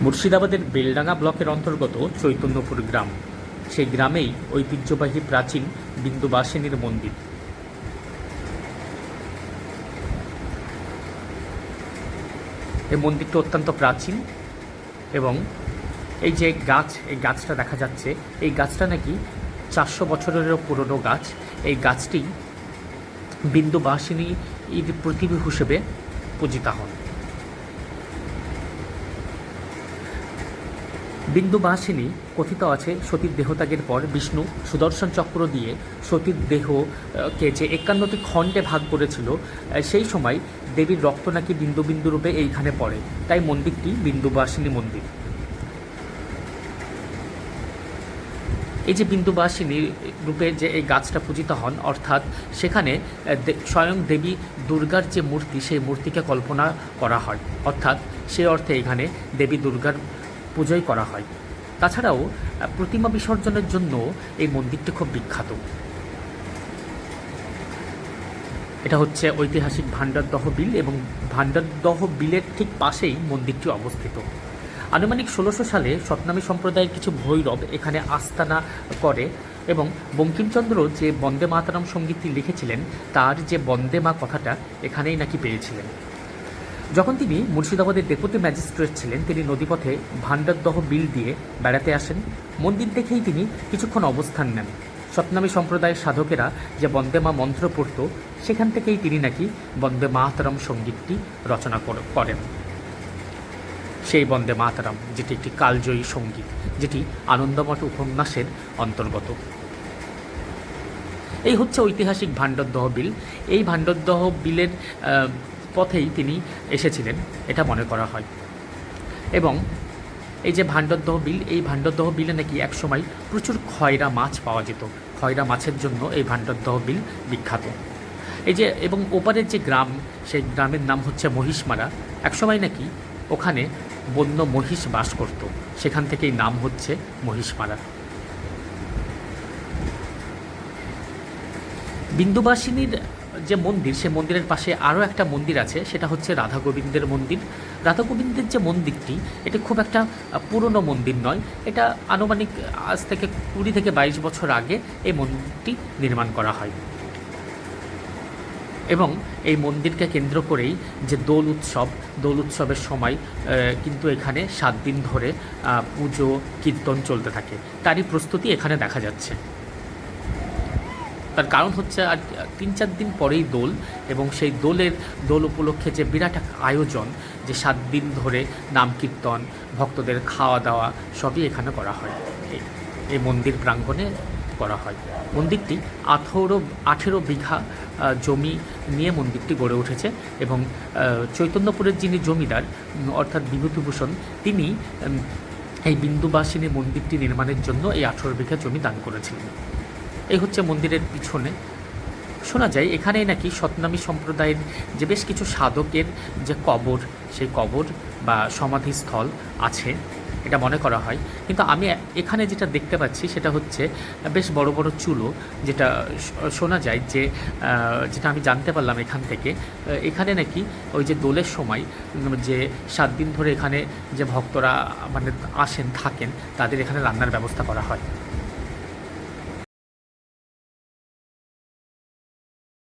মুর্শিদাবাদের বেলডাঙ্গা ব্লকের অন্তর্গত চৈতন্যপুর গ্রাম। সেই গ্রামেই ঐতিহ্যবাহী প্রাচীন বিন্দুবাসিনীর মন্দির। এই মন্দিরটি অত্যন্ত প্রাচীন এবং এই যে গাছ, এই গাছটা দেখা যাচ্ছে, এই গাছটা নাকি 400 বছরেরও পুরনো গাছ। এই গাছটি বিন্দুবাসিনীর প্রতিভা হিসেবে পূজিতা হন। বিন্দুবাসিনী কথিত আছে সতীর দেহত্যাগের পর বিষ্ণু সুদর্শন চক্র দিয়ে সতীর দেহকে যে 51টি খণ্ডে ভাগ করেছিল, সেই সময় দেবীর রক্ত নাকি বিন্দু বিন্দু রূপে এইখানে পড়ে, তাই মন্দিরটি বিন্দুবাসিনী মন্দির। এই যে বিন্দুবাসিনী রূপে যে এই গাছটা পূজিত হন, অর্থাৎ সেখানে স্বয়ং দেবী দুর্গার যে মূর্তি, সেই মূর্তিকে কল্পনা করা হয়, অর্থাৎ সেই অর্থে এখানে দেবী দুর্গার পুজোই করা হয়। তাছাড়াও প্রতিমা বিসর্জনের জন্য এই মন্দিরটি খুব বিখ্যাত। এটা হচ্ছে ঐতিহাসিক ভান্ডারদহ বিল এবং ভান্ডারদহ বিলের ঠিক পাশেই মন্দিরটি অবস্থিত। আনুমানিক 1600 সালে সতনামী সম্প্রদায়ের কিছু ভৈরব এখানে আস্তানা করে এবং বঙ্কিমচন্দ্র যে বন্দে মাতরম সঙ্গীতটি লিখেছিলেন, তার যে বন্দে মা কথাটা এখানেই নাকি পেয়েছিলেন। যখন তিনি মুর্শিদাবাদের ডেপুটি ম্যাজিস্ট্রেট ছিলেন, তিনি নদীপথে ভান্ডারদহ বিল দিয়ে বেড়াতে আসেন। মন্দির দেখেই তিনি কিছুক্ষণ অবস্থান নেন। সতনামী সম্প্রদায়ের সাধকেরা যে বন্দে মা মন্ত্র পড়ত, সেখান থেকেই তিনি নাকি বন্দে মাতরম সঙ্গীতটি রচনা করেন। সেই বন্দে মাতরম, যেটি একটি কালজয়ী সঙ্গীত, যেটি আনন্দমঠ উপন্যাসের অন্তর্গত। এই হচ্ছে ঐতিহাসিক ভান্ডারদহ বিল। এই ভান্ডারদহ বিলের পথেই তিনি এসেছিলেন, এটা মনে করা হয়। এবং এই যে ভান্ডারদহ বিল, এই ভান্ডারদহ বিলে নাকি একসময় প্রচুর খয়রা মাছ পাওয়া যেত। খয়রা মাছের জন্য এই ভান্ডারদহ বিল বিখ্যাত। এই যে এবং ওপারের যে গ্রাম, সেই গ্রামের নাম হচ্ছে মহিষমারা। একসময় নাকি ওখানে বন্য মহিষ বাস করত, সেখান থেকেই নাম হচ্ছে মহিষমারা। বিন্দুবাসিনীর যে মন্দির, সে মন্দিরের পাশে আরও একটা মন্দির আছে, সেটা হচ্ছে রাধা গোবিন্দের মন্দির। রাধা গোবিন্দের যে মন্দিরটি, এটা খুব একটা পুরনো মন্দির নয়। এটা আনুমানিক আজ থেকে 20 থেকে 22 বছর আগে এই মন্দিরটি নির্মাণ করা হয়। এবং এই মন্দিরকে কেন্দ্র করেই যে দোল উৎসবের সময় কিন্তু এখানে 7 দিন ধরে পুজো কীর্তন চলতে থাকে। তারই প্রস্তুতি এখানে দেখা যাচ্ছে। তার কারণ হচ্ছে আর 3-4 দিন পরেই দোল, এবং সেই দোল উপলক্ষে যে বিরাট এক আয়োজন, যে 7 দিন ধরে নাম কীর্তন, ভক্তদের খাওয়া দাওয়া সবই এখানে করা হয়, এই মন্দির প্রাঙ্গণে করা হয়। মন্দিরটি 18 বিঘা জমি নিয়ে মন্দিরটি গড়ে উঠেছে এবং চৈতন্যপুরের যিনি জমিদার, অর্থাৎ বিভূতিভূষণ, তিনি এই বিন্দুবাসিনী মন্দিরটি নির্মাণের জন্য এই 18 বিঘা জমি দান করেছিলেন। এই হচ্ছে মন্দিরের পিছনে। শোনা যায় এখানেই নাকি সতনামী সম্প্রদায়ের যে বেশ কিছু সাধকের যে কবর, সেই কবর বা সমাধিস্থল আছে, এটা মনে করা হয়। কিন্তু আমি এখানে যেটা দেখতে পাচ্ছি সেটা হচ্ছে বেশ বড় বড় চুলো, যেটা শোনা যায় যে, যেটা আমি জানতে পারলাম এখান থেকে, এখানে নাকি ওই যে দোলের সময় যে 7 দিন ধরে এখানে যে ভক্তরা মানে আসেন থাকেন, তাদের এখানে রান্নার ব্যবস্থা করা হয়।